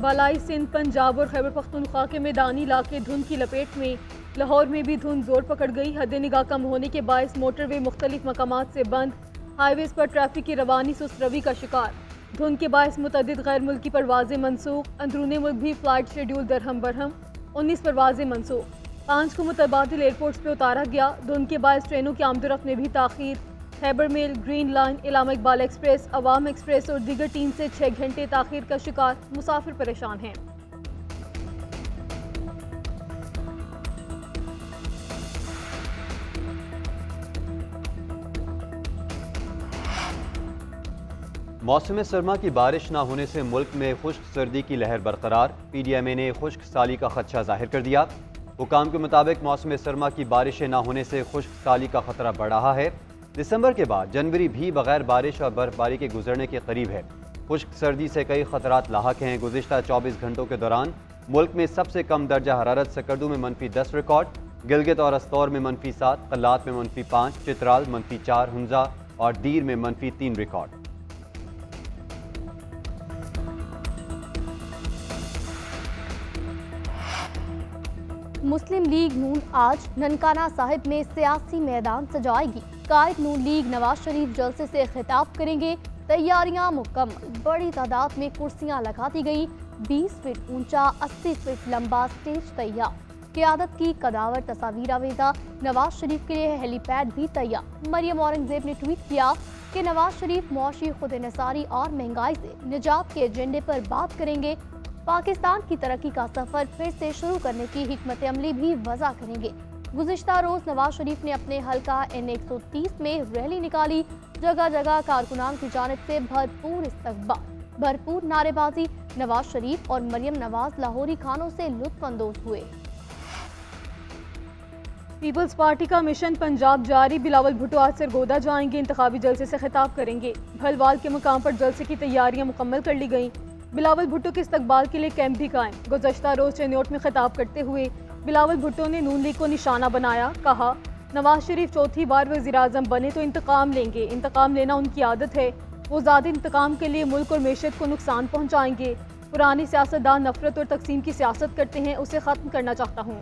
बालाई सिंध, पंजाब और खैबर पख्तूनख्वा के मैदानी इलाके धुंध की लपेट में। लाहौर में भी धुंध जोर पकड़ गई। हद निगाह कम होने के बायस मोटरवे मुख्तलिफ मकामात से बंद। हाईवेज पर ट्रैफिक की रवानी सुस्त रवी का शिकार। धुंध के बायस मुतअद्दिद गैर मुल्की परवाजें मनसूख। अंदरूनी मुल्क भी फ्लाइट शेड्यूल दरहम बरहम। 19 परवाजें मनसूख। 5 को मुतबादिल एयरपोर्ट्स पर उतारा गया। धुंध के बायस ट्रेनों की आमदोरफ्त में भी ताखीर। Khyber mail, green line, Allama Iqbal express, Awam express और दीगर 3 से 6 घंटे ताखीर का शिकार। मुसाफिर परेशान हैं। मौसम सरमा की बारिश न होने से मुल्क में खुश्क सर्दी की लहर बरकरार। PDMA ने खुश्क साली का खदशा जाहिर कर दिया। हुकाम के मुताबिक मौसम सरमा की बारिशें न होने से खुश्क साली का खतरा बढ़ रहा है। दिसंबर के बाद जनवरी भी बगैर बारिश और बर्फबारी के गुजरने के करीब है। खुश्क सर्दी से कई खतरात लाहक हैं। गुज़िश्ता 24 घंटों के दौरान मुल्क में सबसे कम दर्जा हरारत सकरदू में -10 रिकॉर्ड, गिलगित और अस्तौर में -7, कल्लात में -5, चित्राल -4, हुंजा और दीर में -3 रिकॉर्ड। मुस्लिम लीग नून आज ननकाना साहिब में सियासी मैदान सजाएगी। कायद नून लीग नवाज शरीफ जलसे से खिताब करेंगे। तैयारियां मुकम्मल। बड़ी तादाद में कुर्सियां लगा दी गई। 20 फीट ऊंचा, 80 फीट लंबा स्टेज तैयार। क़यादत की कदावर तस्वीर आवेजा। नवाज शरीफ के लिए हेलीपैड भी तैयार। मरियम औरंगजेब ने ट्वीट किया कि नवाज शरीफ मुआशी खुद इन्हिसारी और महंगाई से निजात के एजेंडे पर बात करेंगे। पाकिस्तान की तरक्की का सफर फिर से शुरू करने की हिकमत अमली भी वज़ा करेंगे। गुज़िश्ता रोज नवाज शरीफ ने अपने हल्का N130 में रैली निकाली। जगह जगह कारकुनान की जानिब से भरपूर इस्तकबाल, भरपूर नारेबाजी। नवाज शरीफ और मरियम नवाज लाहौरी खानों से लुत्फ अंदोज हुए। पीपल्स पार्टी का मिशन पंजाब जारी। बिलावल भुट्टो आज सरगोदा जाएंगे। इंतखाबी जलसे से खिताब करेंगे। भलवाल के मुकाम पर जलसे की तैयारियां मुकम्मल कर ली गईं। बिलावल भुट्टो के इस्तकबाल के लिए कैंप भी कायम। गुज़श्ता रोज चेन्नोट में खिताब करते हुए बिलावल भुट्टो ने नून लीग को निशाना बनाया। कहा, नवाज शरीफ चौथी बार वज़ीर-ए-आज़म बने तो इंतकाम लेंगे। इंतकाम लेना उनकी आदत है। वो ज़्यादा इंतकाम के लिए मुल्क और मेशत को नुकसान पहुँचाएंगे। पुरानी सियासतदान नफरत और तकसीम की सियासत करते हैं, उसे ख़त्म करना चाहता हूँ।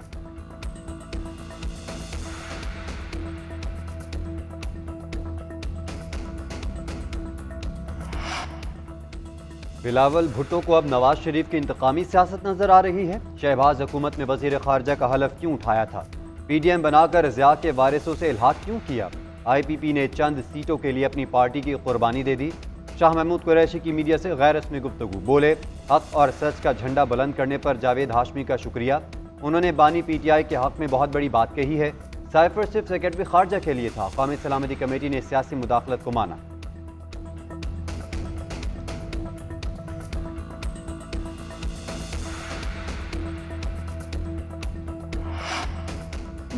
बिलावल भुट्टो को अब नवाज शरीफ की इंतकामी सियासत नजर आ रही है। शहबाज हुकूमत में वजीर खारजा का हलफ क्यों उठाया था? PDM बनाकर ज़िया के वारिसों से इल्हाक क्यों किया? IPP ने चंद सीटों के लिए अपनी पार्टी की कुर्बानी दे दी। शाह महमूद कुरैशी की मीडिया से गैर रस्मी गुफ्तगू। बोले, हक और सच का झंडा बुलंद करने पर जावेद हाशमी का शुक्रिया। उन्होंने बानी PTI के हक में बहुत बड़ी बात कही है। साइफर सिर्फ सेक्रेटरी खारजा के लिए था। कौमी सलामती कमेटी ने सियासी मुदाखलत को माना।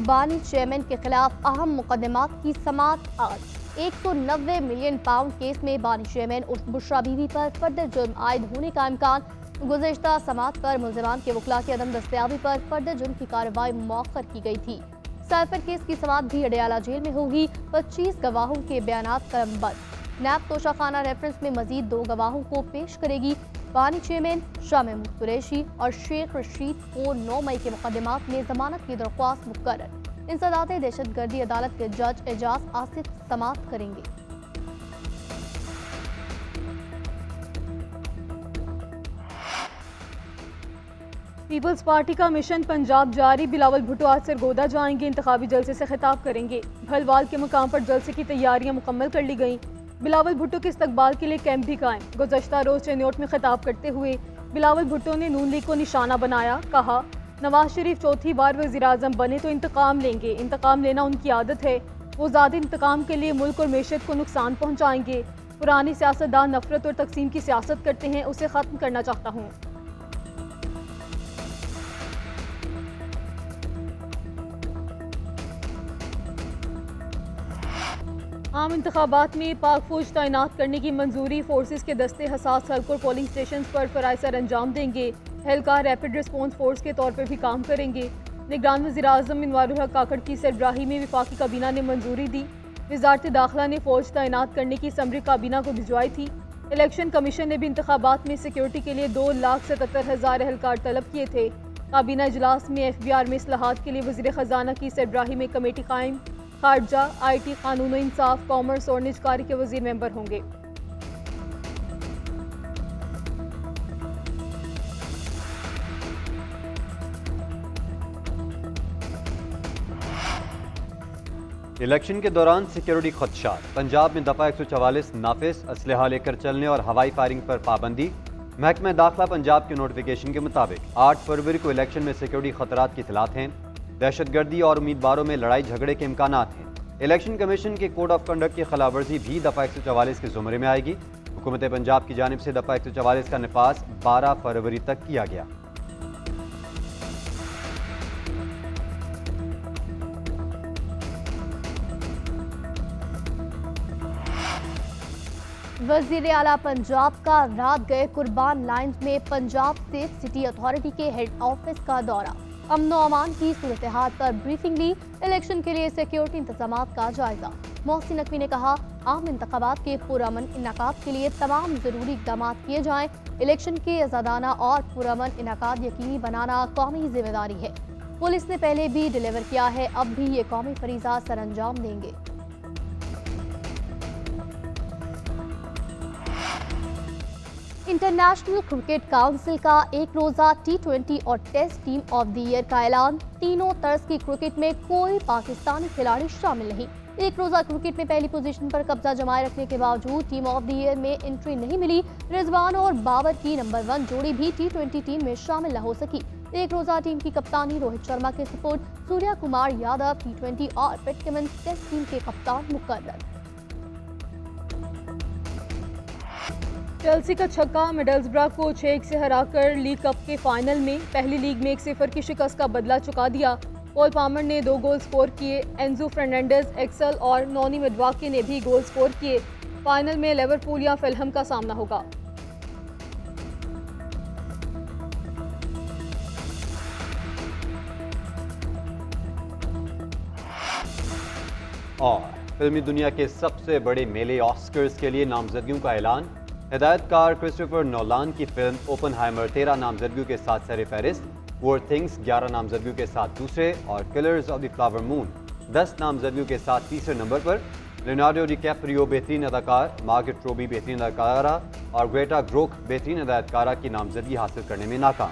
बानी चेयरमैन के खिलाफ अहम मुकदमात की समाअत आज। 190 मिलियन पाउंड केस में बानी चेयरमैन उर्फ बुशरा बीवी पर फर्दर जुर्म आयद होने का इम्कान। गुज़श्ता समाअत पर मुल्ज़िमान के वकला की अदम दस्तयाबी पर फर्दर जुर्म की कार्रवाई मौखर की गई थी। साइफर केस की समाअत भी अडयाला जेल में होगी। 25 गवाहों के बयानात कलमबंद। नैब तोशाखाना रेफरेंस में मजीद 2 गवाहों को पेश करेगी। बानी चेयरमैन शाह महमूद कुरैशी और शेख रशीद को 9 मई के मुकदमात में जमानत की दरख्वास्त मुकर्रर। इंसदाद दहशतगर्दी अदालत के जज एजाज आसिफ समाअत करेंगे। पीपल्स पार्टी का मिशन पंजाब जारी। बिलावल भुट्टो आज सरगोदा जाएंगे। इंतखाबी जलसे से खिताब करेंगे। भलवाल के मुकाम पर जलसे की तैयारियां मुकम्मल कर ली गईं। बिलावल भुट्टो के इस्तकबाल के लिए कैंप भी कायम। गुज़श्ता रोज चेन्नोट में खिताब करते हुए बिलावल भुट्टो ने नून लीग को निशाना बनाया। कहा, नवाज शरीफ चौथी बार वज़ीर-ए-आज़म बने तो इंतकाम लेंगे। इंतकाम लेना उनकी आदत है। वो ज़्यादा इंतकाम के लिए मुल्क और मेशत को नुकसान पहुँचाएंगे। पुरानी सियासतदान नफरत और तकसीम की सियासत करते हैं, उसे ख़त्म करना चाहता हूँ। आम इंतखाबात में पाक फौज तैनात करने की मंजूरी। फोर्सेस के दस्ते हसास हल्कों और पोलिंग स्टेशन पर फराइज़ सर अंजाम देंगे। एहलकार रैपिड रिस्पॉन्स फोर्स के तौर पर भी काम करेंगे। निगरान वज़ीर-ए-आज़म मिनवारुल हक काकड़ की सरबराही में वफाकी काबीना ने मंजूरी दी। वज़ारत दाखिला ने फौज तैनात करने की समरी काबीना को भिजवाई थी। इलेक्शन कमीशन ने भी इंतखाबात में सिक्योरिटी के लिए 2,77,000 एहलकार तलब किए थे। काबीना इजलास में FBR में इस्लाहात के लिए वज़ीर ख़जाना की सरबराही में कमेटी कायम। खारजा, IT, कानून इंसाफ, कॉमर्स और निजकारी के वज़ीर मेंबर होंगे। इलेक्शन के दौरान सिक्योरिटी खदशात। पंजाब में दफ़ा 144 नाफिज, असलहा लेकर चलने और हवाई फायरिंग पर पाबंदी। महकमा दाखिला पंजाब के नोटिफिकेशन के मुताबिक 8 फरवरी को इलेक्शन में सिक्योरिटी खतरात की इतलात हैं। दहशतगर्दी और उम्मीदवारों में लड़ाई झगड़े के इम्कानात हैं। इलेक्शन कमीशन के कोड ऑफ कंडक्ट की खिलाफवर्जी भी दफ़ा 144 के ज़ुमरे में आएगी। हुकूमत पंजाब की जानिब से दफ़ा 144 का नफाज 12 फरवरी तक किया गया। वज़ीर आला पंजाब का रात गए कुर्बान लाइन्स में पंजाब सेफ सिटी अथॉरिटी के हेड ऑफिस का दौरा। अमन व अमान की सूरत हाल पर ब्रीफिंग ली। इलेक्शन के लिए सिक्योरिटी इंतजामात का जायजा। मोहसिन नकवी ने कहा, आम इंतखाबात के पुरअमन इनकाद के लिए तमाम जरूरी इक़दाम किए जाएं। इलेक्शन के आज़ादाना और पुरअमन इनकाद यकीनी बनाना कौमी जिम्मेदारी है। पुलिस ने पहले भी डिलीवर किया है, अब भी ये कौमी फरीज़ा सर अंजाम देंगे। इंटरनेशनल क्रिकेट काउंसिल का एक रोजा T20 और test team of the year का ऐलान। तीनों तर्ज की क्रिकेट में कोई पाकिस्तानी खिलाड़ी शामिल नहीं। एक रोजा क्रिकेट में पहली पोजीशन पर कब्जा जमाए रखने के बावजूद टीम ऑफ द ईयर में एंट्री नहीं मिली। रिजवान और बाबर की नंबर 1 जोड़ी भी T20 टीम में शामिल न हो सकी। एक रोजा टीम की कप्तानी रोहित शर्मा के सपोर्ट सूर्या कुमार यादव T20 और पैट कमिंस टेस्ट टीम के कप्तान मुकर्रर। चेल्सी का छक्का मिडलसब्रा को 6-1 से हराकर लीग कप के फाइनल में पहली लीग में 1-0 की शिकस्त का बदला चुका दिया। पॉल पामर ने 2 गोल स्कोर किए। एंजो फर्नांडिस, एक्सल और नोनी मिडवाके ने भी गोल स्कोर किए। फाइनल में लिवरपूल या फुलहम का सामना होगा। और फिल्मी दुनिया के सबसे बड़े मेले ऑस्कर्स के लिए नामजदगियों का ऐलान। हिदायतकार क्रिस्टोफर नोलान की फिल्म ओपनहाइमर 13 नामजदगियों के साथ सर फहरिस्त। पुअर थिंग्स 11 नामजदगियों के साथ दूसरे और killers of the flower moon 10 नामजदगियों के साथ तीसरे नंबर पर। लियोनार्डो डिकैप्रियो बेहतरीन अदाकार, मार्गरेट रोबी बेहतरीन अदाकारा और ग्रेटा ग्रोक बेहतरीन हिदायतकारा की नामजदगी हासिल करने में नाकाम।